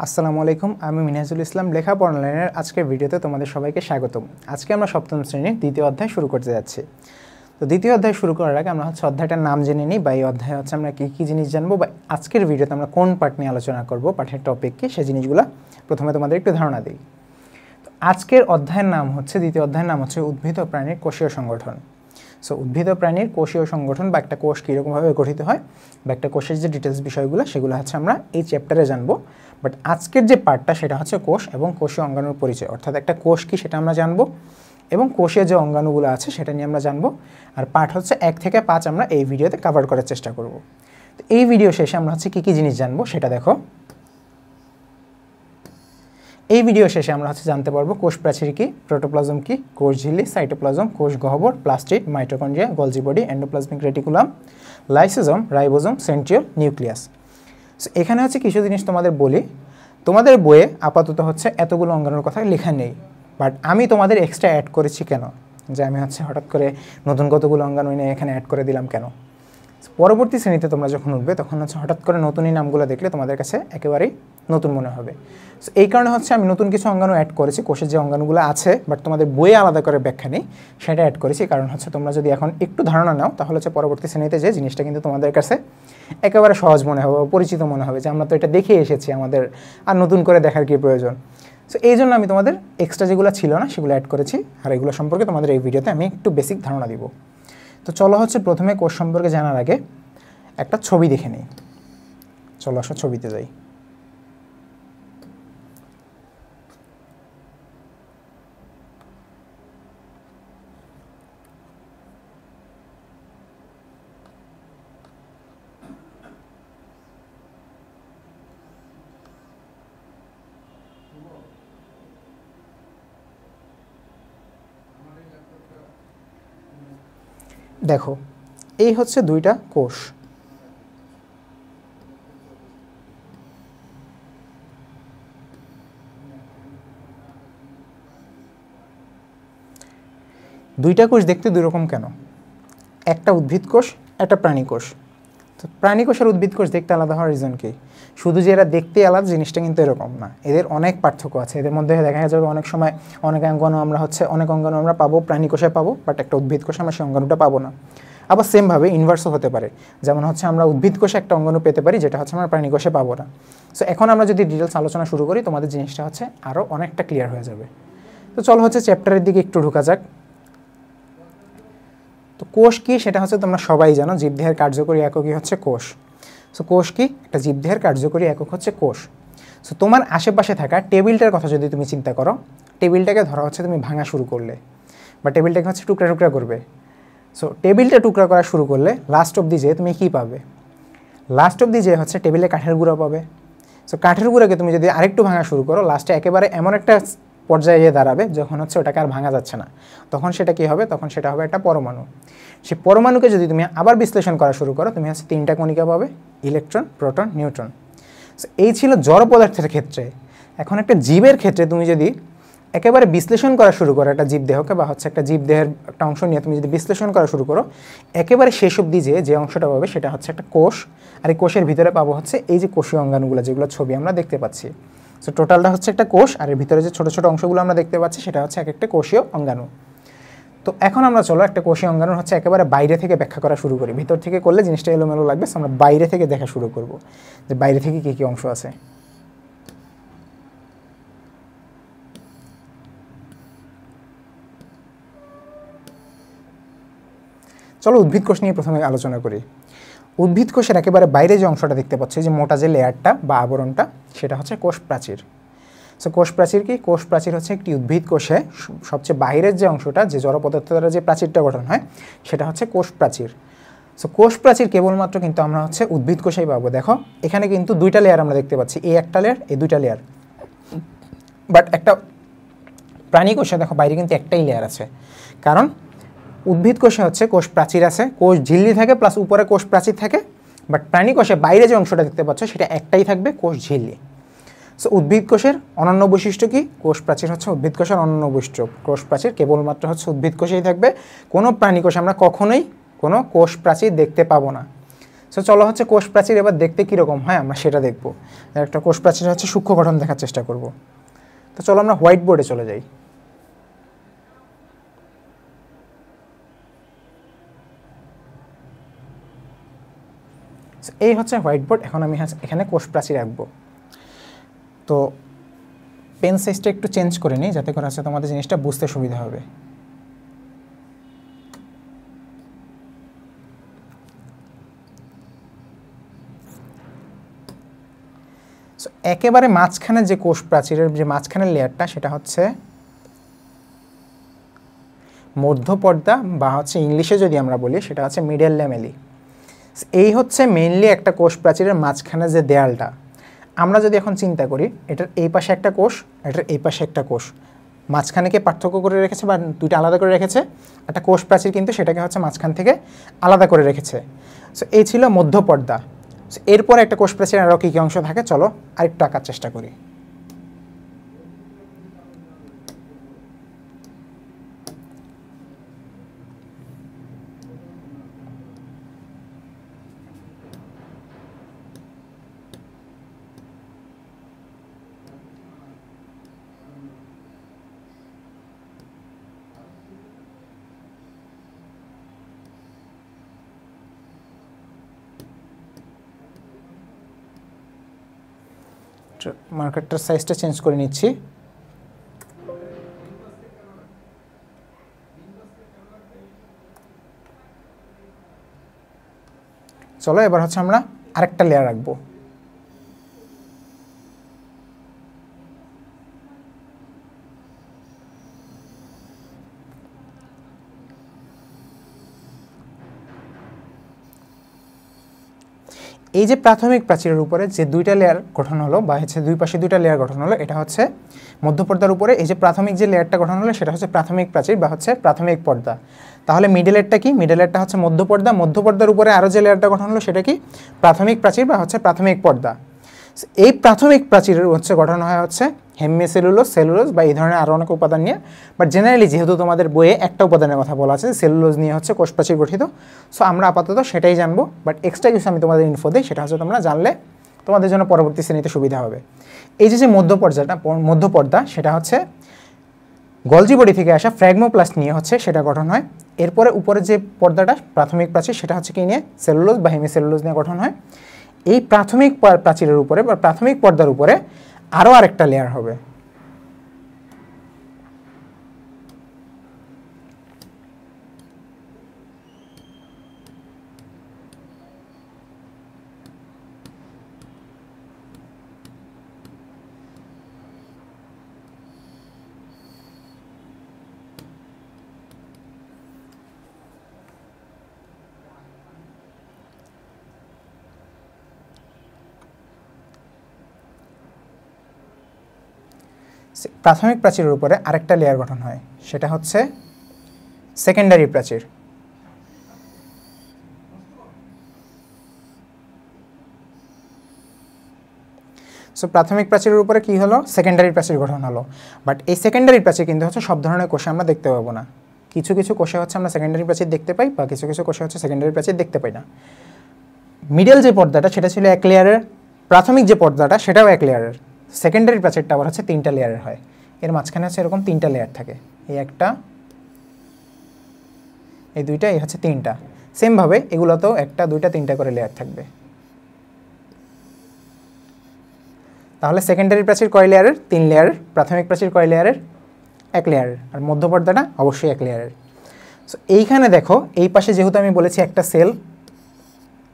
আসসালামু আলাইকুম, আমি মিনহাজুল ইসলাম লেখাপড়া অনলাইনের আজকের ভিডিওতে তোমাদের সবাইকে স্বাগতম। আজকে আমরা সপ্তম শ্রেণীর দ্বিতীয় অধ্যায় শুরু করতে যাচ্ছি। তো দ্বিতীয় অধ্যায় শুরু করার আগে আমরা অধ্যায়টার নাম জেনে নিই, বা এই অধ্যায়ে আমরা কী জিনিস জানবো, বা আজকের ভিডিওতে আমরা কোন পার্ট নিয়ে আলোচনা করব, পাঠের টপিক কী, সেই জিনিসগুলো প্রথমে তোমাদের একটু ধারণা দিই। তো আজকের অধ্যায়ের নাম দ্বিতীয় অধ্যায়ের নাম হচ্ছে উদ্ভিদ ও প্রাণীর কোষীয় সংগঠন। সো উদ্ভিদ ও প্রাণীর কোষীয় সংগঠন, বা একটা কোষ কীরকমভাবে গঠিত হয়, বা একটা কোষের যে ডিটেলস বিষয়গুলো, সেগুলো আমরা এই চ্যাপ্টারে জানবো। বাট আজকের যে পার্টটা সেটা হচ্ছে কোষ এবং কোষীয় অঙ্গাণুর পরিচয়, অর্থাৎ একটা কোষ কী সেটা আমরা জানবো, এবং কোষীয় যে অঙ্গাণুগুলো আছে সেটা নিয়ে আমরা জানবো। আর পার্ট 1 থেকে 5 আমরা এই ভিডিওতে কভার করার চেষ্টা করব। তো এই ভিডিও শেষে আমরা কী কী জিনিস জানবো সেটা দেখো। এই ভিডিও শেষে আমরা জানতে পারবো কোষ প্রাচীর কী, প্রোটোপ্লাজম কী, কোষ ঝিল্লি, সাইটোপ্লাজম, কোষ গহ্বর, plastid, mitochondria, Golgi body, endoplasmic reticulum, lysosome, ribosome, centriole, nucleus. So এখানে কিছু জিনিস তোমাদের বলি। তোমাদের বইয়ে আপাতত এতগুলো অঙ্গাণুর কথা লেখা নেই, বাট আমি তোমাদের এক্সট্রা অ্যাড করেছি কেন, যে আমি হঠাৎ করে নতুন কতগুলো অঙ্গাণু নিয়ে এখানে অ্যাড করে দিলাম কেন। পরবর্তী শ্রেণীতে তোমরা যখন উঠবে তখন হঠাৎ করে নতুন এই নামগুলো দেখলে তোমাদের কাছে একেবারেই নতুন মনে হবে। সো এই কারণে আমি নতুন কিছু অঙ্গাণু অ্যাড করেছি, কোষের যে অঙ্গাণুগুলো আছে বাট তোমাদের বইয়ে আলাদা করে ব্যাখ্যা নেই, সেটা অ্যাড করেছি। কারণ তোমরা যদি এখন একটু ধারণা নাও তাহলে পরবর্তী শ্রেণীতে যে জিনিসটা কিন্তু তোমাদের কাছে একেবারে সহজ মনে হবে, পরিচিত মনে হবে, যে আমরা তো এটা দেখে এসেছি, আমাদের আর নতুন করে দেখার কী প্রয়োজন। সো এই জন্য আমি তোমাদের এক্সট্রা যেগুলো ছিল না সেগুলো অ্যাড করেছি, আর এগুলো সম্পর্কে তোমাদের এই ভিডিওতে আমি একটু বেসিক ধারণা দিব। তো চলো প্রথমে কোষ সম্পর্কে জানার আগে একটা ছবি দেখে নিই। চলো আসো ছবিতে যাই। দেখো, এই দুইটা কোষ। দুইটা কোষ দেখতে দুই রকম কেন? একটা উদ্ভিদ কোষ, একটা প্রাণী কোষ। তো প্রাণী কোষ আর উদ্ভিদ কোষ দেখতে আলাদা হওয়ার রিজন কি? শুধু যে এরা দেখতে আলাদা জিনিসটা কিন্তু এরকম না, এদের অনেক পার্থক্য আছে। এদের মধ্যে দেখা যাবে অনেক সময় অনেক অঙ্গাণু আমরা পাবো প্রাণী কোষে পাবো, বাট একটা উদ্ভিদ কোষে আমরা সেই অঙ্গাণুটা পাবো না। আবার সেমভাবে ইনভার্সও হতে পারে, যেমন আমরা উদ্ভিদ কোষে একটা অঙ্গাণু পেতে পারি যেটা আমরা প্রাণী কোষে পাবো না। সো এখন আমরা যদি ডিটেলস আলোচনা শুরু করি তোমাদের জিনিসটা আরও অনেকটা ক্লিয়ার হয়ে যাবে। তো চলো চ্যাপ্টারের দিকে একটু ঢোকা যাক। তো কোষ কী সেটা তোমরা সবাই জানো, জীবদেহের কার্যকরী এককই কোষ। সো কোষ কী? একটা জীবদেহের কার্যকরী একক কোষ। সো তোমার আশেপাশে থাকা টেবিলটার কথা যদি তুমি চিন্তা করো, টেবিলটাকে ধরো তুমি ভাঙা শুরু করলে, বা টেবিলটাকে টুকরা টুকরা করবে। সো টেবিলটা টুকরা করা শুরু করলে লাস্ট অব্দি যে তুমি কী পাবে? লাস্ট অব্দি যে টেবিলে কাঠের গুঁড়া পাবে। সো কাঠের গুঁড়াকে তুমি যদি আরেকটু ভাঙা শুরু করো, লাস্টে একেবারে এমন একটা পর্যায়ে গিয়ে দাঁড়াবে যখন ওটাকে আর ভাঙা যাচ্ছে না, তখন সেটা কী হবে? তখন সেটা হবে একটা পরমাণু। সেই পরমাণুকে যদি তুমি আবার বিশ্লেষণ করা শুরু করো, তুমি 3টা কণিকা পাবে, ইলেকট্রন, প্রোটন, নিউট্রন। সো এই ছিল জড় পদার্থের ক্ষেত্রে। এখন একটা জীবের ক্ষেত্রে তুমি যদি একেবারে বিশ্লেষণ করা শুরু করো একটা জীবদেহকে, বা একটা জীবদেহের একটা অংশ নিয়ে তুমি যদি বিশ্লেষণ করা শুরু করো, একেবারে শেষ অবধি যে অংশটা পাবে সেটা একটা কোষ। আর এই কোষের ভিতরে পাবো এই যে কোষীয় অঙ্গাণুগুলো, যেগুলো ছবি আমরা দেখতে পাচ্ছি। সো টোটালটা একটা কোষ, আর এর ভিতরে যে ছোটো ছোটো অংশগুলো আমরা দেখতে পাচ্ছি সেটা এক একটা কোষীয় অঙ্গাণু। তো এখন আমরা চলো একটা কোষীয় অঙ্গাণু একেবারে বাইরে থেকে ব্যাখ্যা করা শুরু করি। ভিতর থেকে করলে জিনিসটা এলোমেলো লাগবে, আমরা বাইরে থেকে দেখা শুরু করব যে বাইরে থেকে কী কী অংশ আছে। চলো উদ্ভিদ কোষ নিয়ে প্রথমে আলোচনা করি। উদ্ভিদ কোষের একেবারে বাইরে যে অংশটা দেখতে পাচ্ছি, যে মোটা যে লেয়ারটা বা আবরণটা, সেটা কোষ প্রাচীর। সো কোষ প্রাচীর কি? কোষ প্রাচীর একটি উদ্ভিদ কোষে সবচেয়ে বাইরের যে অংশটা, যে জড় পদার্থ দ্বারা যে প্রাচীরটা গঠন হয়, সেটা কোষ প্রাচীর। সো কোষ প্রাচীর কেবলমাত্র কিন্তু আমরা উদ্ভিদ কোষেই পাবো। দেখো এখানে কিন্তু দুইটা লেয়ার আমরা দেখতে পাচ্ছি, এই একটা লেয়ার, এই দুইটা লেয়ার। বাট একটা প্রাণী কোষে দেখো বাইরে কিন্তু একটাই লেয়ার আছে, কারণ উদ্ভিদ কোষে কোষ প্রাচীর আছে, কোষ ঝিল্লি থাকে, প্লাস উপরে কোষ প্রাচীর থাকে। বাট প্রাণী কোষে বাইরে যে অংশটা দেখতে পাচ্ছ সেটা একটাই থাকবে, কোষ ঝিল্লি। সো উদ্ভিদ কোষের অনন্য বৈশিষ্ট্য কি? কোষ প্রাচীর উদ্ভিদ কোষের অনন্য বৈশিষ্ট্য। কোষ প্রাচীর কেবলমাত্র উদ্ভিদ কোষেই থাকবে, কোনো প্রাণী কোষে আমরা কখনোই কোনো কোষ প্রাচীর দেখতে পাবো না। সো চলো হচ্ছে কোষ প্রাচীর এবার দেখতে কীরকম হয় আমরা সেটা দেখব। একটা কোষ প্রাচীর হচ্ছে সূক্ষ্ম গঠন দেখার চেষ্টা করব। তো চলো আমরা হোয়াইট বোর্ডে চলে যাই। এই হচ্ছে হোয়াইট বোর্ড। এখন আমি এখানে কোষ প্রাচীর আঁকবো। তো পেন সাইজটা একটু চেঞ্জ করে নিই যাতে করে হচ্ছে তোমাদের জিনিসটা বুঝতে সুবিধা হবে। একেবারে মাঝখানে যে কোষ প্রাচীরের যে মাঝখানের লেয়ারটা সেটা হচ্ছে মধ্যপর্দা বা হচ্ছে ইংলিশে যদি আমরা বলি সেটা হচ্ছে মিডল ল্যামেলি। এই হচ্ছে মেইনলি একটা কোষ প্রাচীরের মাঝখানে যে দেয়ালটা। আমরা যদি এখন চিন্তা করি এটার এই পাশে একটা কোষ, এটার এই পাশে একটা কোষ, মাঝখানে কে পার্থক্য করে রেখেছে বা দুইটা আলাদা করে রেখেছে? একটা কোষ প্রাচীর কিন্তু সেটাকে হচ্ছে মাঝখান থেকে আলাদা করে রেখেছে। সো এই ছিল মধ্যপর্দা। এরপরে একটা কোষ প্রাচীর আরও কী কী অংশ থাকে চলো আরেকটু আঁকার চেষ্টা করি। মার্কারটার সাইজটা চেঞ্জ করে নিচ্ছি। চলো এবার হচ্ছে আমরা আরেকটা লেয়ার রাখবো। এই যে প্রাথমিক প্রাচীরের উপরে যে দুইটা লেয়ার গঠন হলো বা হচ্ছে দুই পাশে দুইটা লেয়ার গঠন হলো, এটা হচ্ছে মধ্যপর্দার উপরে এই যে প্রাথমিক যে লেয়ারটা গঠন হলো সেটা হচ্ছে প্রাথমিক প্রাচীর বা হচ্ছে প্রাথমিক পর্দা। তাহলে মিডলেরটা কি? মিডলেরটা হচ্ছে মধ্যপর্দা। মধ্যপর্দার উপরে আরও যে লেয়ারটা গঠন হলো সেটা কি? প্রাথমিক প্রাচীর বা হচ্ছে প্রাথমিক পর্দা। এই প্রাথমিক প্রাচীরের হচ্ছে গঠন হয় হচ্ছে হেমিসেলুলোজ, সেলুলোজ বা এই ধরনের আরও অনেক উপাদান নিয়ে। বাট জেনারেলি যেহেতু তোমাদের বইয়ে একটা উপাদানের কথা বলা আছে, সেলুলোজ নিয়ে হচ্ছে কোষ প্রাচীর গঠিত, সো আমরা আপাতত সেটাই জানবো। বাট এক্সট্রা কিছু আমি তোমাদের ইনফো দিই, সেটা হচ্ছে তোমরা জানলে তোমাদের জন্য পরবর্তী শ্রেণীতে সুবিধা হবে। এই যে মধ্যপর্দা সেটা হচ্ছে গলজি বডি থেকে আসা ফ্র্যাগমোপ্লাস্ট নিয়ে হচ্ছে সেটা গঠন হয়। এরপরে উপরে যে পর্দাটা প্রাথমিক প্রাচীর সেটা হচ্ছে কি নিয়ে? সেলুলোজ বা হেমিসেলুলোজ নিয়ে গঠন হয়। এই প্রাথমিক প্রাচীরের উপরে বা প্রাথমিক পর্দার উপরে আরও আরেকটা লেয়ার হবে। প্রাথমিক প্রাচীরের উপরে আরেকটা লেয়ার গঠন হয়, সেটা হচ্ছে সেকেন্ডারি প্রাচীর। সো প্রাথমিক প্রাচীরের উপরে কি হলো? সেকেন্ডারি প্রাচীর গঠন হলো। বাট এই সেকেন্ডারি প্রাচীর কিন্তু হচ্ছে সব ধরনের কোষে আমরা দেখতে পাবো না। কিছু কিছু কোষে হচ্ছে আমরা সেকেন্ডারি প্রাচীর দেখতে পাই বা কিছু কিছু কোষে হচ্ছে সেকেন্ডারি প্রাচীর দেখতে পাই না। মিডল যে পর্দাটা সেটা ছিল এক লেয়ারের, প্রাথমিক যে পর্দাটা সেটাও এক লেয়ারের, সেকেন্ডারি প্রাচীরটা আবার হচ্ছে 3টা লেয়ারের হয়। এর মাঝখানে হচ্ছে এরকম 3টা লেয়ার থাকে, এই একটা, এই দুইটা, এই হচ্ছে 3টা। সেমভাবে এগুলোতেও 1টা 2টা 3টা করে লেয়ার থাকবে। তাহলে সেকেন্ডারি প্রাচীর কয় লেয়ারের? 3 লেয়ারের। প্রাথমিক প্রাচীর কয় লেয়ারের? 1 লেয়ারের। আর মধ্যপর্দাটা অবশ্যই 1 লেয়ারের। সো এইখানে দেখো, এই পাশে যেহেতু আমি বলেছি একটা সেল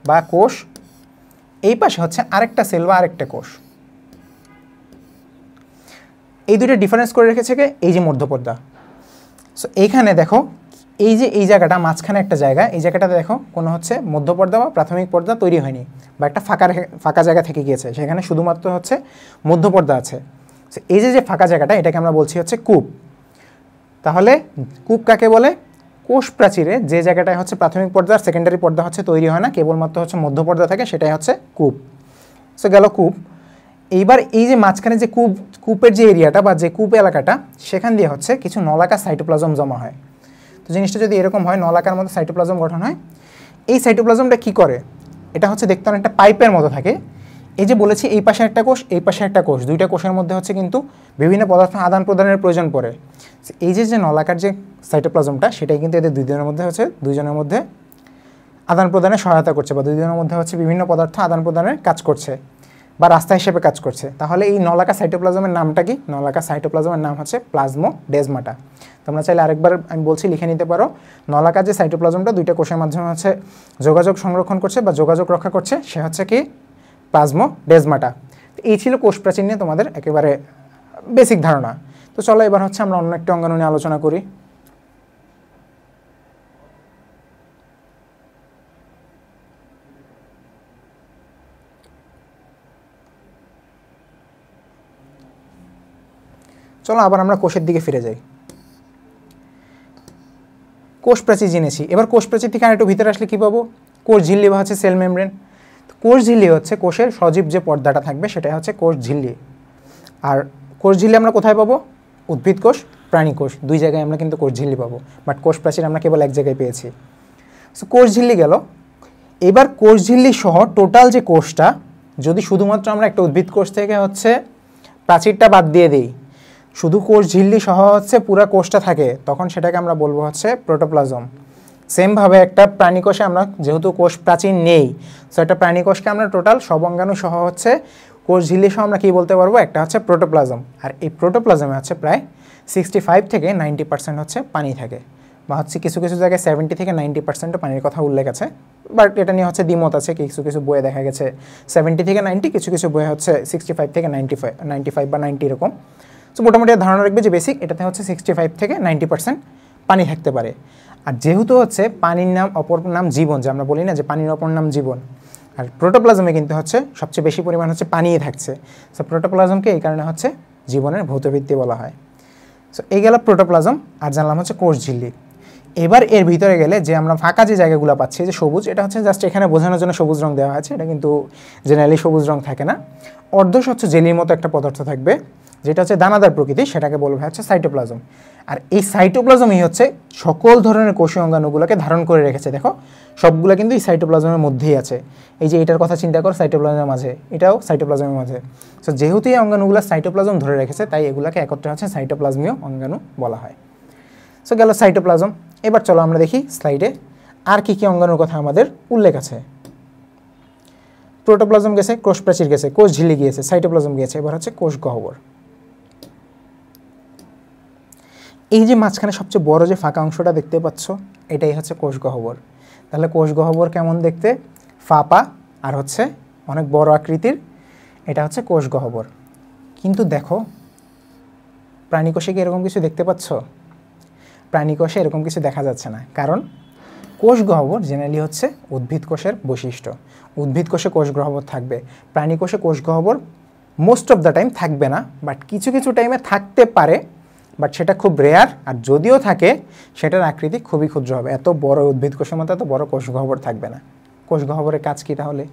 বা কোষ, এই পাশে হচ্ছে আরেকটা সেল বা আরেকটা কোষ। এই দুটো ডিফারেন্স করে রেখেছে কে? এই যে মধ্যপর্দা। সো এইখানে দেখো, এই যে এই জায়গাটা মাঝখানে একটা জায়গা, এই জায়গাটাতে দেখো কোনো হচ্ছে মধ্যপর্দা বা প্রাথমিক পর্দা তৈরি হয়নি বা একটা ফাঁকা জায়গা থেকে গিয়েছে, সেখানে শুধুমাত্র হচ্ছে মধ্যপর্দা আছে। সো এই যে ফাঁকা জায়গাটা, এটাকে আমরা বলছি হচ্ছে কূপ। তাহলে কূপ কাকে বলে? কোষ প্রাচীরে যে জায়গাটায় হচ্ছে প্রাথমিক পর্দা আর সেকেন্ডারি পর্দা হচ্ছে তৈরি হয় না, কেবলমাত্র হচ্ছে মধ্যপর্দা থাকে, সেটাই হচ্ছে কূপ। সো গেল কূপ। এইবার এই যে মাঝখানে যে কূপের যে এরিয়াটা বা যে কূপ এলাকাটা, সেখান দিয়ে হচ্ছে কিছু নলাকার সাইটোপ্লাজম জমা হয়। তো জিনিসটা যদি এরকম হয়, নলাকার মধ্যে সাইটোপ্লাজম গঠন হয়। এই সাইটোপ্লাজমটা কি করে? এটা হচ্ছে দেখতে অনেকটা পাইপের মতো থাকে। এই যে বলেছি এই পাশে একটা কোষ, এই পাশে একটা কোষ, দুইটা কোষের মধ্যে হচ্ছে কিন্তু বিভিন্ন পদার্থ আদান প্রদানের প্রয়োজন পড়ে। এই যে নলাকার যে সাইটোপ্লাজমটা, সেটাই কিন্তু এদের দুইজনের মধ্যে আদান প্রদানে সহায়তা করছে, বা দুইজনের মধ্যে হচ্ছে বিভিন্ন পদার্থ আদান প্রদানের কাজ করছে বা রাস্তা হিসেবে কাজ করছে। তাহলে এই নলাকার সাইটোপ্লাজমের নামটা কি? নলাকার সাইটোপ্লাজমের নাম হচ্ছে প্লাজমোডেজমাটা। তোমরা চাইলে আরেকবার আমি বলছি লিখে নিতে পারো। নলাকার যে সাইটোপ্লাজমটা দুইটা কোষের মাধ্যমে হচ্ছে যোগাযোগ সংরক্ষণ করছে বা যোগাযোগ রক্ষা করছে, সে হচ্ছে কি? প্লাজমোডেজমাটা। এই ছিল কোষ প্রাচীর নিয়ে তোমাদের একেবারে বেসিক ধারণা। তো চলো এবার হচ্ছে আমরা অন্য একটা অঙ্গাণু নিয়ে আলোচনা করি। চলো আবার আমরা কোষের দিকে ফিরে যাই। কোষ প্রাচীর জেনেছি, এবার কোষ প্রাচীর থেকে আরেকটু ভিতরে আসলে কী পাবো? কোষ ঝিল্লি বা হচ্ছে সেল মেমব্রেন। কোষ ঝিল্লি হচ্ছে কোষের সজীব যে পর্দাটা থাকবে সেটাই হচ্ছে কোষ ঝিল্লি। আর কোষ ঝিল্লি আমরা কোথায় পাবো? উদ্ভিদ কোষ, প্রাণী কোষ, দুই জায়গায় আমরা কিন্তু কোষ ঝিল্লি পাবো, বাট কোষ প্রাচীর আমরা কেবল এক জায়গায় পেয়েছি। সো কোষ ঝিল্লি গেল। এবার কোষ ঝিল্লি সহ টোটাল যে কোষটা, যদি শুধুমাত্র আমরা একটা উদ্ভিদ কোষ থেকে হচ্ছে প্রাচীরটা বাদ দিয়ে দিই, শুধু কোষ ঝিল্লি সহ হচ্ছে পুরো কোষটা থাকে, তখন সেটাকে আমরা বলবো হচ্ছে প্রোটোপ্লাজম। সেমভাবে একটা প্রাণী কোষে আমরা যেহেতু কোষ প্রাচীর নেই, সো একটা প্রাণী কোষকে আমরা টোটাল সব অঙ্গাণু সহ হচ্ছে কোষ ঝিল্লি সহ আমরা কী বলতে পারবো? একটা হচ্ছে প্রোটোপ্লাজম। আর এই প্রোটোপ্লাজমে হচ্ছে প্রায় 65 থেকে 90% হচ্ছে পানি থাকে, বা হচ্ছে কিছু কিছু জায়গায় 70 থেকে 90% পানির কথা উল্লেখ আছে, বাট এটা নিয়ে হচ্ছে দ্বিমত আছে। কিছু কিছু বইয়ে দেখা গেছে 70 থেকে 90, কিছু কিছু বইয়ে হচ্ছে 65 থেকে 95 বা 90 এরকম। সো মোটামুটি ধারণা রাখবে যে বেসিক এটাতে হচ্ছে 65 থেকে 90% পানি থাকতে পারে। আর যেহেতু হচ্ছে পানির নাম অপর নাম জীবন, যে আমরা বলি না যে পানির অপর নাম জীবন, আর প্রোটোপ্লাজমে কিন্তু হচ্ছে সবচেয়ে বেশি পরিমাণ হচ্ছে পানিই থাকছে। সো প্রোটোপ্লাজমকে এই কারণে হচ্ছে জীবনের ভৌতভিত্তি বলা হয়। সো এই গেল প্রোটোপ্লাজম, আর জানলাম হচ্ছে কোষ ঝিল্লি। এবার এর ভিতরে গেলে যে আমরা ফাঁকা যে জায়গাগুলো পাচ্ছি, যে সবুজ, এটা হচ্ছে জাস্ট এখানে বোঝানোর জন্য সবুজ রং দেওয়া হয়েছে, এটা কিন্তু জেনারেলি সবুজ রং থাকে না। অর্ধস্বচ্ছ জেলির মতো একটা পদার্থ থাকবে, যেটা হচ্ছে দানাদার প্রকৃতি, সেটাকে বলবে হচ্ছে সাইটোপ্লাজম। আর এই সাইটোপ্লাজমই হচ্ছে সকল ধরনের কোষীয় অঙ্গাণুগুলোকে ধারণ করে রেখেছে। দেখো সবগুলো কিন্তু এই সাইটোপ্লাজমের মধ্যেই আছে। এই যে এটার কথা চিন্তা করো, সাইটোপ্লাজমের মাঝে, এটাও সাইটোপ্লাজমের মাঝে। সো যেহেতু এই অঙ্গাণুগুলো সাইটোপ্লাজম ধরে রেখেছে, তাই এগুলোকে একত্রে হচ্ছে সাইটোপ্লাজমীয় অঙ্গাণু বলা হয়। সো গেল সাইটোপ্লাজম। এবার চলো আমরা দেখি স্লাইডে আর কি কি অঙ্গাণুর কথা আমাদের উল্লেখ আছে। প্রোটোপ্লাজম গেছে, কোষ প্রাচীর গেছে, কোষ ঝিল্লি গিয়েছে, সাইটোপ্লাজম গিয়েছে, এবার হচ্ছে কোষ গহ্বর। এই যে মাঝখানে সবচেয়ে বড় যে ফাঁকা অংশটা দেখতে পাচ্ছ, এটাই হচ্ছে কোষ গহ্বর। তাহলে কোষ গহ্বর কেমন দেখতে? ফাঁপা আর হচ্ছে অনেক বড় আকৃতির, এটা হচ্ছে কোষ গহ্বর। কিন্তু দেখো প্রাণী কোষে কি এরকম কিছু দেখতে পাচ্ছ? প্রাণী কোষে এরকম কিছু দেখা যাচ্ছে না, কারণ কোষ গহ্বর জেনারেলি হচ্ছে উদ্ভিদ কোষের বৈশিষ্ট্য। উদ্ভিদ কোষে কোষ গহ্বর থাকবে, প্রাণী কোষে কোষ গহ্বর মোস্ট অফ দ্য টাইম থাকবে না, বাট কিছু কিছু টাইমে থাকতে পারে, বাট সেটা খুব রেয়ার। আর যদিও থাকে, সেটার আকৃতি খুবই ক্ষুদ্র হবে। এত বড় উদ্ভিদ কোষের মতো এত বড় কোষ গহ্বর থাকবে না। কোষ গহ্বরের কাজ কী তাহলে?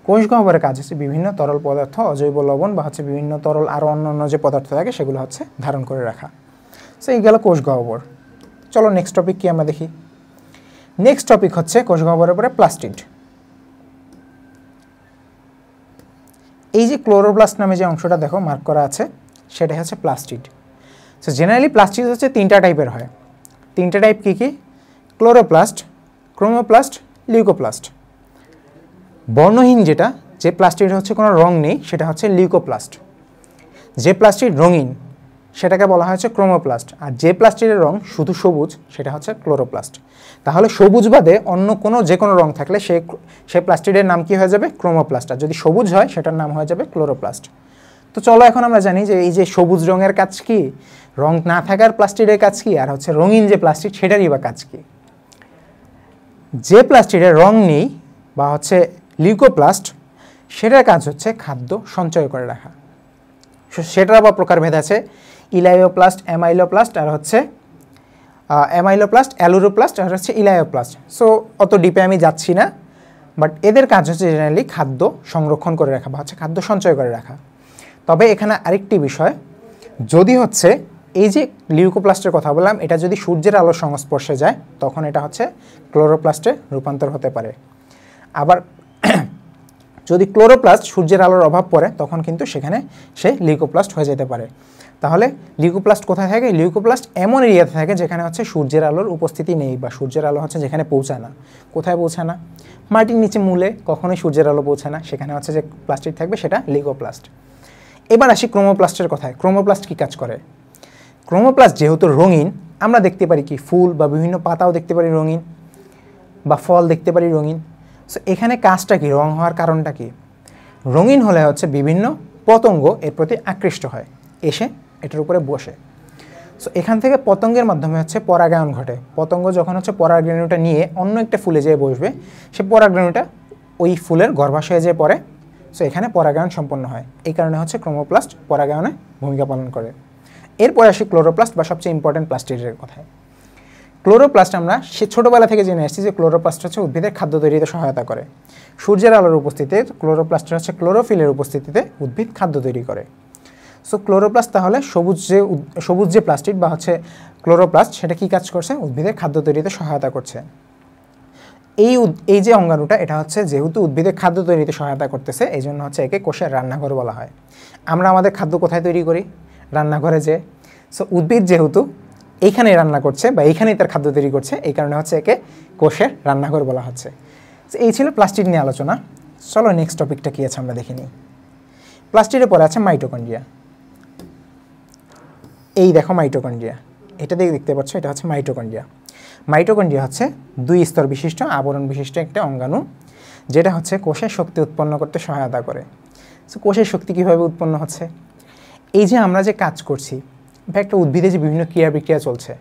কোষ গহ্বরের কাজ হচ্ছে বিভিন্ন তরল পদার্থ, অজৈব লবণ বা হচ্ছে বিভিন্ন তরল আরও অন্য যে পদার্থ থাকে সেগুলো হচ্ছে ধারণ করে রাখা। সো এই গেল কোষ গহ্বর। চলো নেক্সট টপিক কি আমরা দেখি। নেক্সট টপিক হচ্ছে কোষ গহ্বরের পরে প্লাস্টিড। এই যে ক্লোরোপ্লাস্ট নামে যে অংশটা দেখো মার্ক করা আছে, সেটাই হচ্ছে প্লাস্টিড। সো জেনারেলি প্লাস্টিড হচ্ছে তিনটা টাইপের হয়। তিনটা টাইপ কী কী? Chloroplast, chromoplast, leucoplast. বর্ণহীন যেটা, যে প্লাস্টিড হচ্ছে কোনো রং নেই, সেটা হচ্ছে লিউকোপ্লাস্ট। যে প্লাস্টিড রঙিন সেটাকে বলা হয়েছে ক্রোমোপ্লাস্ট, আর যে প্লাস্টিডের রং শুধু সবুজ সেটা হচ্ছে ক্লোরোপ্লাস্ট। তাহলে সবুজ বাদে অন্য কোনো যে কোনো রং থাকলে সেই প্লাস্টিডের নাম কি হয়ে যাবে? ক্রোমোপ্লাস্ট। আর যদি সবুজ হয় সেটার নাম হয়ে যাবে ক্লোরোপ্লাস্ট। তো চলো এখন আমরা জানি যে এই যে সবুজ রঙের কাজ কি, রং না থাকার প্লাস্টিডের কাজ কি, আর হচ্ছে রঙিন যে প্লাস্টিড সেটারই বা কাজ কি। যে প্লাস্টিডের রং নেই বা হচ্ছে লিউকোপ্লাস্ট, সেটার কাজ হচ্ছে খাদ্য সঞ্চয় করে রাখা। সেটার আবার প্রকারভেদ আছে, ইলায়োপ্লাস্ট, অ্যামাইলোপ্লাস্ট, আর হচ্ছে অ্যামাইলোপ্লাস্ট, অ্যালুরোপ্লাস্ট, আর হচ্ছে ইলায়োপ্লাস্ট। সো অত ডিপে আমি যাচ্ছি না, বাট এদের কাজ হচ্ছে জেনারেলি খাদ্য সংরক্ষণ করে রাখা বা হচ্ছে খাদ্য সঞ্চয় করে রাখা। তবে এখানে আরেকটি বিষয়, যদি হচ্ছে এই যে লিউকোপ্লাস্টের কথা বললাম, এটা যদি সূর্যের আলোর সংস্পর্শে যায় তখন এটা হচ্ছে ক্লোরোপ্লাস্টে রূপান্তর হতে পারে। আবার যদি ক্লোরোপ্লাস্ট সূর্যের আলোর অভাব পড়ে তখন কিন্তু সেখানে সে লিউকোপ্লাস্ট হয়ে যেতে পারে। তাহলে লিউকোপ্লাস্ট কোথায় থাকে? লিউকোপ্লাস্ট এমন এরিয়াতে থাকে যেখানে হচ্ছে সূর্যের আলোর উপস্থিতি নেই বা সূর্যের আলো হচ্ছে যেখানে পৌঁছায় না। কোথায় পৌঁছায় না? মাটির নিচে মূলে কখনোই সূর্যের আলো পৌঁছায় না, সেখানে হচ্ছে যে প্লাস্টিক থাকবে সেটা লিউকোপ্লাস্ট। এবার আসি ক্রোমোপ্লাস্টের কথায়। ক্রোমোপ্লাস্ট কী কাজ করে? ক্রোমোপ্লাস্ট যেহেতু রঙিন, আমরা দেখতে পারি কি ফুল বা বিভিন্ন পাতাও দেখতে পারি রঙিন, বা ফল দেখতে পারি রঙিন। সো এখানে কাজটা কি, রং হওয়ার কারণটা কি? রঙিন হলে হচ্ছে বিভিন্ন পতঙ্গ এর প্রতি আকৃষ্ট হয়, এসে এটার উপরে বসে। সো এখান থেকে পতঙ্গের মাধ্যমে হচ্ছে পরাগায়ন ঘটে। পতঙ্গ যখন হচ্ছে পরাগরেণুটা নিয়ে অন্য একটা ফুলে যেয়ে বসবে, সে পরাগরেণুটা ওই ফুলের গর্ভাশয়ে যেয়ে পড়ে। সো এখানে পরাগায়ন সম্পন্ন হয়। এই কারণে হচ্ছে ক্রোমোপ্লাস্ট পরাগায়নে ভূমিকা পালন করে। এরপরে আসি ক্লোরোপ্লাস্ট বা সবচেয়ে ইম্পর্টেন্ট প্লাস্টিডের কথায়। ক্লোরোপ্লাস্ট আমরা সে ছোটোবেলা থেকে জেনে এসেছি যে ক্লোরোপ্লাস্ট হচ্ছে উদ্ভিদের খাদ্য তৈরিতে সহায়তা করে। সূর্যের আলোর উপস্থিতিতে ক্লোরোপ্লাস্ট হচ্ছে ক্লোরোফিলের উপস্থিতিতে উদ্ভিদ খাদ্য তৈরি করে। সো ক্লোরোপ্লাস্ট তাহলে সবুজ যে প্লাস্টিড বা হচ্ছে ক্লোরোপ্লাস্ট, সেটা কী কাজ করছে? উদ্ভিদের খাদ্য তৈরিতে সহায়তা করছে। এই যে অঙ্গাণুটা, এটা হচ্ছে যেহেতু উদ্ভিদের খাদ্য তৈরিতে সহায়তা করতেছে, এই জন্য হচ্ছে একে কোষের রান্নাঘর বলা হয়। আমরা আমাদের খাদ্য কোথায় তৈরি করি? রান্নাঘরে যে। সো উদ্ভিদ যেহেতু এইখানেই রান্না করছে বা এইখানেই তার খাদ্য তৈরি করছে, এই কারণে হচ্ছে একে কোষের রান্নাঘর বলা হচ্ছে। এই ছিল প্লাস্টিড নিয়ে আলোচনা। চলো নেক্সট টপিকটা কী আছে আমরা দেখে নিই। প্লাস্টিডের পরে আছে মাইটোকন্ড্রিয়া। এই দেখো মাইটোকন্ড্রিয়া, এটা দেখতে পাচ্ছ, এটা হচ্ছে মাইটোকন্ড্রিয়া। মাইটোকন্ড্রিয়া হচ্ছে 2 স্তর বিশিষ্ট আবরণ বিশিষ্ট একটা অঙ্গাণু, যেটা হচ্ছে কোষের শক্তি উৎপন্ন করতে সহায়তা করে। সো কোষের শক্তি কীভাবে উৎপন্ন হচ্ছে? এই যে আমরা যে কাজ করছি বা একটা উদ্ভিদে যে বিভিন্ন ক্রিয়া বিক্রিয়া চলছে,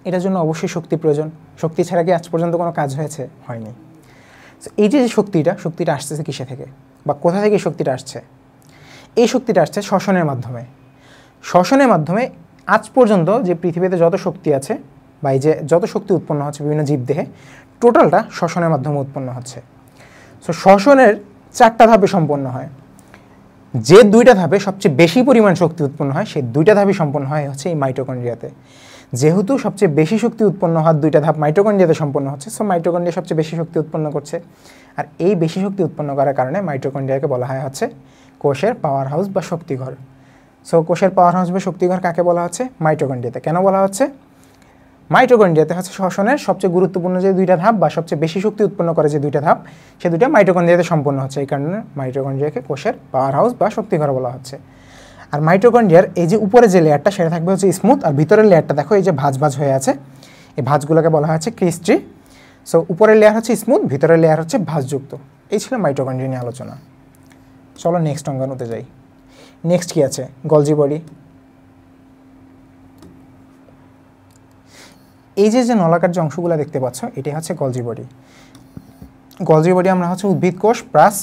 এটার জন্য অবশ্যই শক্তি প্রয়োজন। শক্তি ছাড়া কি আজ পর্যন্ত কোনো কাজ হয়েছে? হয়নি। সো এই যে শক্তিটা আসতেছে কিসে থেকে বা কোথা থেকে শক্তিটা আসছে? এই শক্তিটা আসছে শ্বসনের মাধ্যমে। শ্বসনের মাধ্যমে আজ পর্যন্ত যে পৃথিবীতে যত শক্তি আছে বা এই যে যত শক্তি উৎপন্ন হচ্ছে বিভিন্ন জীবদেহে, টোটালটা শ্বসনের মাধ্যমে উৎপন্ন হচ্ছে। সো শ্বসনের 4টা ধাপে সম্পন্ন হয়। যে 2টা ধাপে সবচেয়ে বেশি পরিমাণ শক্তি উৎপন্ন হয়, সেই 2টা ধাপই সম্পন্ন হয় হচ্ছে এই মাইটোকন্ড্রিয়াতে। যেহেতু সবচেয়ে বেশি শক্তি উৎপন্ন হওয়ার 2টা ধাপ মাইটোকন্ড্রিয়াতে সম্পন্ন হচ্ছে, সো মাইটোকন্ড্রিয়া সবচেয়ে বেশি শক্তি উৎপন্ন করছে। আর এই বেশি শক্তি উৎপন্ন করার কারণে মাইটোকন্ড্রিয়াকে বলা হয় হচ্ছে কোষের পাওয়ার হাউস বা শক্তিঘর। সো কোষের পাওয়ার হাউস বা শক্তিঘর কাকে বলা হচ্ছে? মাইটোকন্ড্রিয়াতে। কেন বলা হচ্ছে? মাইটোকন্ড্রিয়াতে হচ্ছে শ্বসনের সবচেয়ে গুরুত্বপূর্ণ যে 2টা ধাপ বা সবচেয়ে বেশি শক্তি উৎপন্ন করে যে 2টা ধাপ, সে 2টা মাইটোকন্ড্রিয়াতে সম্পন্ন হচ্ছে। এই কারণে মাইটোকন্ড্রিয়াকে কোষের পাওয়ার হাউস বা শক্তিঘর বলা হচ্ছে। আর মাইটোকন্ড্রিয়ার এই যে উপরে যে লেয়ারটা, সেটা থাকবে হচ্ছে স্মুথ, আর ভিতরের লেয়ারটা দেখো এই যে ভাঁজ হয়ে আছে, এই ভাঁজগুলোকে বলা হচ্ছে ক্রিস্টি। সো উপরের লেয়ার হচ্ছে স্মুথ, ভিতরের লেয়ার হচ্ছে ভাঁজযুক্ত। এই ছিল মাইটোকন্ড্রিয়া নিয়ে আলোচনা। চলো নেক্সট অঙ্গাণুতে যাই। নেক্সট কি আছে? Golgi body. এই যে নলাকার যে অংশগুলো দেখতে পাচ্ছ, এটি হচ্ছে গলজি বডি। গলজি বডি আমরা হচ্ছে উদ্ভিদ কোষ প্লাস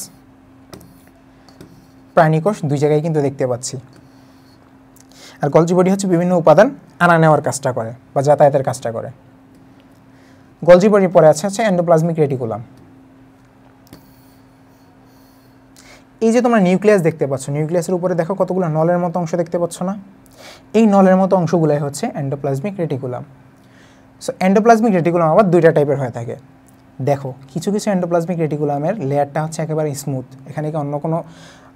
প্রাণী কোষ 2 জায়গায় কিন্তু দেখতে পাচ্ছি। আর গলজি বডি হচ্ছে বিভিন্ন উপাদান আনা নেওয়ার কাজটা করে বা যাতায়াতের কাজটা করে। গলজি বডির পরে আছে এন্ডোপ্লাজমিক রেটিকুলাম। এই যে তোমরা নিউক্লিয়াস দেখতে পাচ্ছ, নিউক্লিয়াসের উপরে দেখো কতগুলো নলের মতো অংশ দেখতে পাচ্ছ না? এই নলের মতো অংশগুলোই হচ্ছে endoplasmic reticulum. So endoplasmic reticulum আবার 2টা টাইপের হয়ে থাকে। দেখো কিছু এন্ডোপ্লাজমিক রেটিকুলামের লেয়ারটা হচ্ছে একেবারে স্মুথ, এখানে কি অন্য কোনো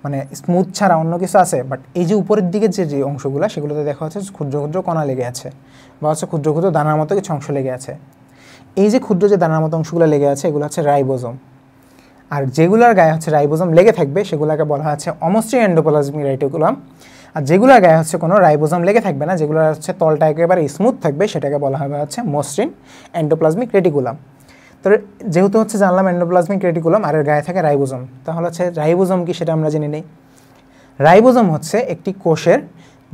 মানে স্মুথ ছাড়া অন্য কিছু আছে? বাট এই যে উপরের দিকে যে অংশগুলো, সেগুলোতে দেখা হচ্ছে ক্ষুদ্র ক্ষুদ্র কণা লেগে আছে বা হচ্ছে ক্ষুদ্র ক্ষুদ্র দানার মতো কিছু অংশ লেগে আছে। এই যে ক্ষুদ্র যে দানার মতো অংশগুলো লেগে আছে, এগুলো হচ্ছে রাইবোজোম। আর যেগুলোর গায়ে হচ্ছে রাইবোজোম লেগে থাকবে, সেগুলোকে বলা হচ্ছে অমসৃণ এন্ডোপ্লাজমিক রেটিকুলাম। আর যেগুলোর গায়ে হচ্ছে কোনো রাইবোজোম লেগে থাকবে না, যেগুলো হচ্ছে তলটা একেবারে স্মুথ থাকবে, সেটাকে বলা হবে হচ্ছে মসৃণ এন্ডোপ্লাজমিক রেটিকুলাম। তো যেহেতু হচ্ছে জানলাম এন্ডোপ্লাজমিক রেটিকুলাম আর এর গায়ে থাকে রাইবোজোম, তাহলে হচ্ছে রাইবোজোম কি সেটা আমরা জেনে নেই। রাইবোজোম হচ্ছে একটি কোষের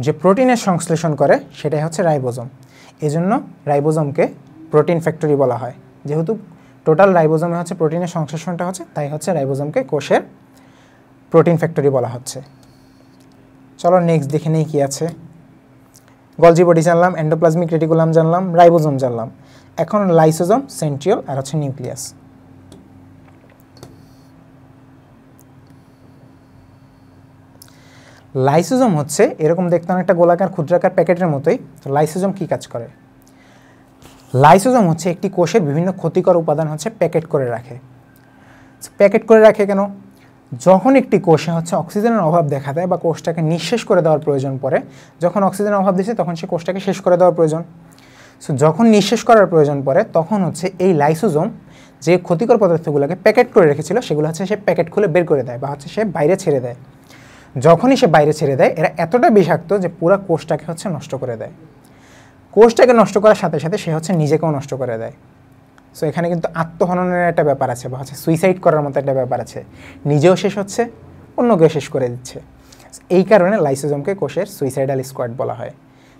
যে প্রোটিনের সংশ্লেষণ করে, সেটাই হচ্ছে রাইবোজোম। এজন্য রাইবোজোমকে প্রোটিন ফ্যাক্টরি বলা হয়। যেহেতু টোটাল রাইবোজোমে হচ্ছে প্রোটিনের সংশ্লেষণটা হচ্ছে, তাই হচ্ছে রাইবোজোমকে কোষের প্রোটিন ফ্যাক্টরি বলা হচ্ছে। চলো নেক্সট দেখে নিই কী আছে। গলজি বডি জানলাম, এন্ডোপ্লাজমিক রেটিকুলাম জানলাম, রাইবোজোম জানলাম। এখন লাইসোজোম, সেন্ট্রিওল আর হচ্ছে নিউক্লিয়াস। লাইসোজোম হচ্ছে এরকম দেখতে অনেকটা গোলাকার ক্ষুদ্রাকার প্যাকেটের মতোই। তো লাইসোজোম কী কাজ করে? লাইসোজোম হচ্ছে একটি কোষের বিভিন্ন ক্ষতিকর উপাদান হচ্ছে প্যাকেট করে রাখে। প্যাকেট করে রাখে কেন? যখন একটি কোষে হচ্ছে অক্সিজেনের অভাব দেখা দেয় বা কোষটাকে নিঃশেষ করে দেওয়ার প্রয়োজন পড়ে, যখন অক্সিজেনের অভাব দিচ্ছে তখন সে কোষটাকে শেষ করে দেওয়ার প্রয়োজন। সো যখন নিঃশেষ করার প্রয়োজন পড়ে তখন হচ্ছে এই লাইসোজোম যে ক্ষতিকর পদার্থগুলোকে প্যাকেট করে রেখেছিল সেগুলো হচ্ছে সে প্যাকেট খুলে বের করে দেয় বা হচ্ছে সে বাইরে ছেড়ে দেয়। যখনই সে বাইরে ছেড়ে দেয় এরা এতটা বিষাক্ত যে পুরো কোষটাকে হচ্ছে নষ্ট করে দেয়। কোষটাকে নষ্ট করার সাথে সাথে সে হচ্ছে নিজেকেও নষ্ট করে দেয়। সো এখানে কিন্তু আত্মহননের একটা ব্যাপার আছে বা হচ্ছে সুইসাইড করার মতো একটা ব্যাপার আছে, নিজেও শেষ হচ্ছে অন্যকেও শেষ করে দিচ্ছে। এই কারণে লাইসোজোমকে কোষের সুইসাইডাল স্কোয়াড বলা হয়।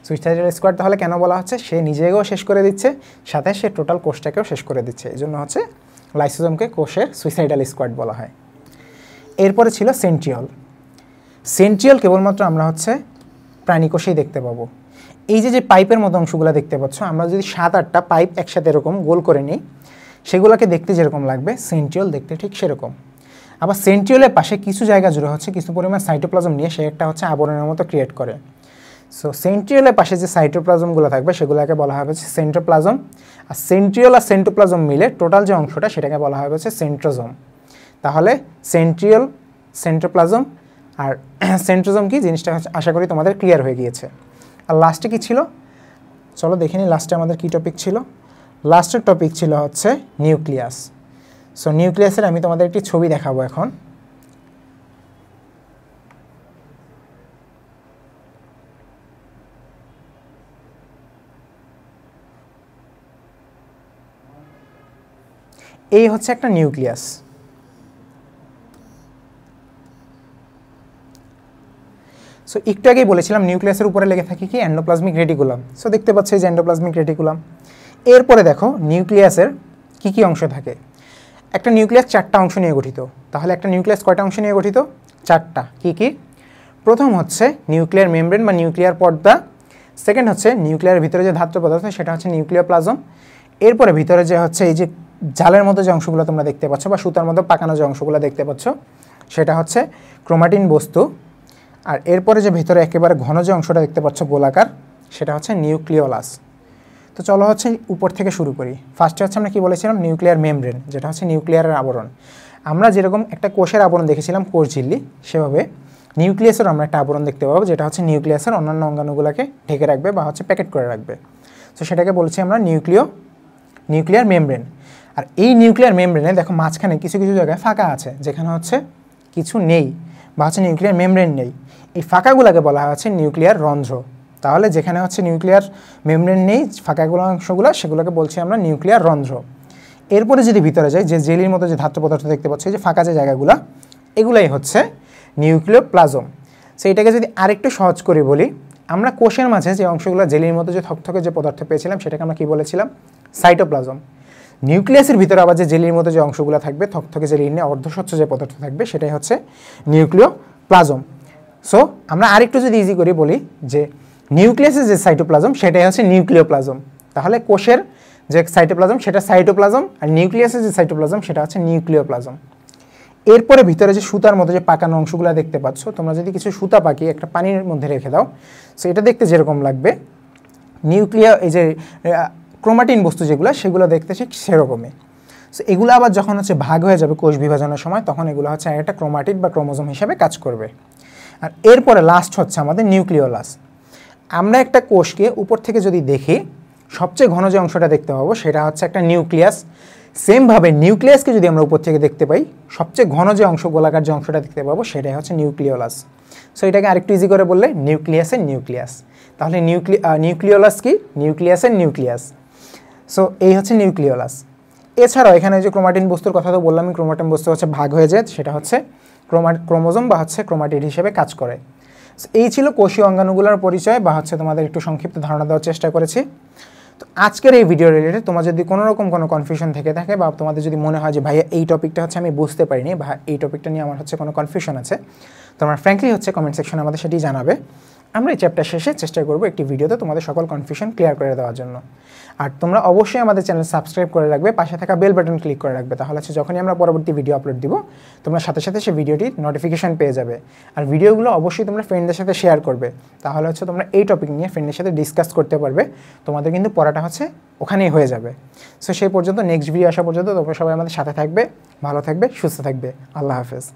সুইসাইডাল স্কোয়াড তাহলে কেন বলা হচ্ছে? সে নিজেকেও শেষ করে দিচ্ছে, সাথে সে টোটাল কোষটাকেও শেষ করে দিচ্ছে, এই জন্য হচ্ছে লাইসোজোমকে কোষের সুইসাইডাল স্কোয়াড বলা হয়। এরপরে ছিল সেন্ট্রিওল। সেন্ট্রিওল কেবলমাত্র আমরা হচ্ছে প্রাণী কোষেই দেখতে পাবো। এই যে পাইপের মতো অংশগুলো দেখতে পাচ্ছ, আমরা যদি 7-8টা পাইপ একসাথে এরকম গোল করে নিই, সেগুলোকে দেখতে যেরকম লাগবে সেন্ট্রিওল দেখতে ঠিক সেরকম। আবার সেন্ট্রিওলের পাশে কিছু জায়গা জুড়ে হচ্ছে কিছু পরিমাণ সাইটোপ্লাজম নিয়ে সে একটা হচ্ছে আবরণের মতো ক্রিয়েট করে। সো সেন্ট্রিওলের পাশে যে সাইটোপ্লাজমগুলো থাকবে সেগুলোকে বলা হবে হচ্ছে সেন্ট্রোপ্লাজম, আর সেন্ট্রিওল আর সেন্ট্রোপ্লাজম মিলে টোটাল যে অংশটা সেটাকে বলা হবে হচ্ছে সেন্ট্রোজোম। তাহলে সেন্ট্রিওল, সেন্ট্রোপ্লাজম আর সেন্ট্রোজোম কি জিনিসটা আশা করি তোমাদের ক্লিয়ার হয়ে গিয়েছে। আর লাস্টে কি ছিল? চলো দেখে নিই লাস্টে আমাদের কী টপিক ছিল। লাস্টের টপিক ছিল হচ্ছে নিউক্লিয়াস। সো নিউক্লিয়াসের আমি তোমাদের একটি ছবি দেখাবো এখন। এই হচ্ছে একটা নিউক্লিয়াস। সো একটু আগেই বলেছিলাম নিউক্লিয়াসের উপরে লেগে থাকে কি এন্ডোপ্লাজমিক রেটিকুলাম। সো দেখতে পাচ্ছি যে এন্ডোপ্লাজমিক রেটিকুলাম। এরপরে দেখো নিউক্লিয়াসের কি কি অংশ থাকে। একটা নিউক্লিয়াস 4টা অংশ নিয়ে গঠিত। তাহলে একটা নিউক্লিয়াস কয়টা অংশ নিয়ে গঠিত? 4টা। কি কি? প্রথম হচ্ছে নিউক্লিয়ার মেমব্রেন বা নিউক্লিয়ার পর্দা। সেকেন্ড হচ্ছে নিউক্লিয়ার ভিতরে যে ধাত্র পদার্থ সেটা হচ্ছে নিউক্লিওপ্লাজম। এরপরে ভিতরে যে হচ্ছে এই যে জালের মতো যে অংশগুলো তোমরা দেখতে পাচ্ছ বা সুতার মতো পাকানো যে অংশগুলো দেখতে পাচ্ছ সেটা হচ্ছে ক্রোমাটিন বস্তু। আর এরপরে যে ভিতরে একেবারে ঘন যে অংশটা দেখতে পাচ্ছ গোলাকার সেটা হচ্ছে নিউক্লিওলাস। তো চলো হচ্ছে উপর থেকে শুরু করি। ফার্স্টে হচ্ছে আমরা কি বলেছিলাম নিউক্লিয়ার মেমব্রেন, যেটা হচ্ছে নিউক্লিয়ারের আবরণ। আমরা যেরকম একটা কোষের আবরণ দেখেছিলাম কোষ ঝিল্লি, সেভাবে নিউক্লিয়াসের আমরা একটা আবরণ দেখতে পাবো যেটা হচ্ছে নিউক্লিয়াসের অন্যান্য অঙ্গাণুগুলোকে ঢেকে রাখবে বা হচ্ছে প্যাকেট করে রাখবে। তো সেটাকে বলছি আমরা নিউক্লিয়ার মেমব্রেন। আর এই নিউক্লিয়ার মেমব্রেনে দেখো মাঝখানে কিছু কিছু জায়গায় ফাঁকা আছে যেখানে হচ্ছে কিছু নেই বা হচ্ছে নিউক্লিয়ার মেমব্রেন নেই। এই ফাঁকাগুলোকে বলা হচ্ছে নিউক্লিয়ার রন্ধ্র। তাহলে যেখানে হচ্ছে নিউক্লিয়ার মেমব্রেন নেই, ফাঁকাগুলো অংশগুলো, সেগুলোকে বলছি আমরা নিউক্লিয়ার রন্ধ্র। এরপরে যদি ভিতরে যাই, যে জেলির মতো যে ধাত্র পদার্থ দেখতে পাচ্ছি যে ফাঁকা যে জায়গাগুলো, এগুলাই হচ্ছে নিউক্লিওপ্লাজম। সো এটাকে যদি আরেকটু সহজ করে বলি, আমরা কোষের মাঝে যে অংশগুলো জেলির মতো যে থকথকে যে পদার্থ পেয়েছিলাম সেটাকে আমরা কি বলেছিলাম? সাইটোপ্লাজম। নিউক্লিয়াসের ভিতরে আবার যে জেলির মতো যে অংশগুলো থাকবে, থকথকে জেলির নিয়ে অর্ধস্বচ্ছ যে পদার্থ থাকবে, সেটাই হচ্ছে নিউক্লিওপ্লাজম। সো আমরা আরেকটু যদি ইজি করে বলি যে নিউক্লিয়াসের যে সাইটোপ্লাজম সেটাই হচ্ছে নিউক্লিওপ্লাজম। তাহলে কোষের যে সাইটোপ্লাজম সেটা সাইটোপ্লাজম, আর নিউক্লিয়াসের যে সাইটোপ্লাজম সেটা হচ্ছে নিউক্লিওপ্লাজম। এরপরে ভিতরে যে সুতার মতো যে পাকানো অংশগুলো দেখতে পাচ্ছ, তোমরা যদি কিছু সুতা পাকিয়ে একটা পানির মধ্যে রেখে দাও, সো এটা দেখতে যেরকম লাগবে, এই যে ক্রোমাটিন বস্তু যেগুলো, সেগুলো দেখতে ঠিক সেরকমই। সো এগুলো আবার যখন হচ্ছে ভাগ হয়ে যাবে কোষ বিভাজনের সময়, তখন এগুলো হচ্ছে একটা ক্রোমাটিড বা ক্রোমোজোম হিসাবে কাজ করবে। আর এরপরে লাস্ট হচ্ছে আমাদের নিউক্লিওলাস। আমরা একটা কোষকে উপর থেকে যদি দেখি, সবচেয়ে ঘন যে অংশটা দেখতে পাবো সেটা হচ্ছে একটা নিউক্লিয়াস। সেমভাবে নিউক্লিয়াসকে যদি আমরা উপর থেকে দেখতে পাই, সবচেয়ে ঘন যে অংশ, গোলাকার যে অংশটা দেখতে পাবো সেটাই হচ্ছে নিউক্লিওলাস। সো এটাকে আরেকটু ইজি করে বললে নিউক্লিয়াসের নিউক্লিয়াস। তাহলে নিউক্লিওলাস কি? নিউক্লিয়াসের নিউক্লিয়াস। সো এই হচ্ছে নিউক্লিওলাস। এছাড়াও এখানে যে ক্রোমাটিন বস্তুর কথা তো বললাম, ক্রোমাটিন বস্তু হচ্ছে ভাগ হয়ে যায়, সেটা হচ্ছে ক্রোমোজোম বা হচ্ছে ক্রোমাটিড হিসেবে কাজ করে। এই ছিল কোষীয় অঙ্গাণুগুলোর পরিচয় বা হচ্ছে তোমাদের একটু সংক্ষিপ্ত ধারণা দেওয়ার চেষ্টা করেছি। তো আজকের এই ভিডিও রিলেটেড তোমার যদি কোনো রকম কোনো কনফিউশন থেকে থাকে বা তোমাদের যদি মনে হয় যে ভাইয়া এই টপিকটা হচ্ছে আমি বুঝতে পারিনি বা এই টপিকটা নিয়ে আমার হচ্ছে কোনো কনফিউশন আছে, তোমরা ফ্র্যাঙ্কলি হচ্ছে কমেন্ট সেকশনে আমাদের সেটি জানাবে। আমরা এই চ্যাপ্টার শেষে চেষ্টা করব একটি ভিডিওতে তোমাদের সকল কনফিউশন ক্লিয়ার করে দেওয়ার জন্য। আর তোমরা অবশ্যই আমাদের চ্যানেল সাবস্ক্রাইব করে রাখবে, পাশে থাকা বেল বাটন ক্লিক করে রাখবে, তাহলে হচ্ছে যখনই আমরা পরবর্তী ভিডিও আপলোড দিব তোমরা সাথে সাথে সেই ভিডিওটির নোটিফিকেশন পেয়ে যাবে। আর ভিডিওগুলো অবশ্যই তোমরা ফ্রেন্ডদের সাথে শেয়ার করবে, তাহলে হচ্ছে তোমরা এই টপিক নিয়ে ফ্রেন্ডের সাথে ডিসকাস করতে পারবে, তোমাদের কিন্তু পড়াটা হচ্ছে ওখানেই হয়ে যাবে। সো সেই পর্যন্ত নেক্সট ভিডিও আসা পর্যন্ত তোমরা সবাই আমাদের সাথে থাকবে, ভালো থাকবে, সুস্থ থাকবে। আল্লাহ হাফেজ।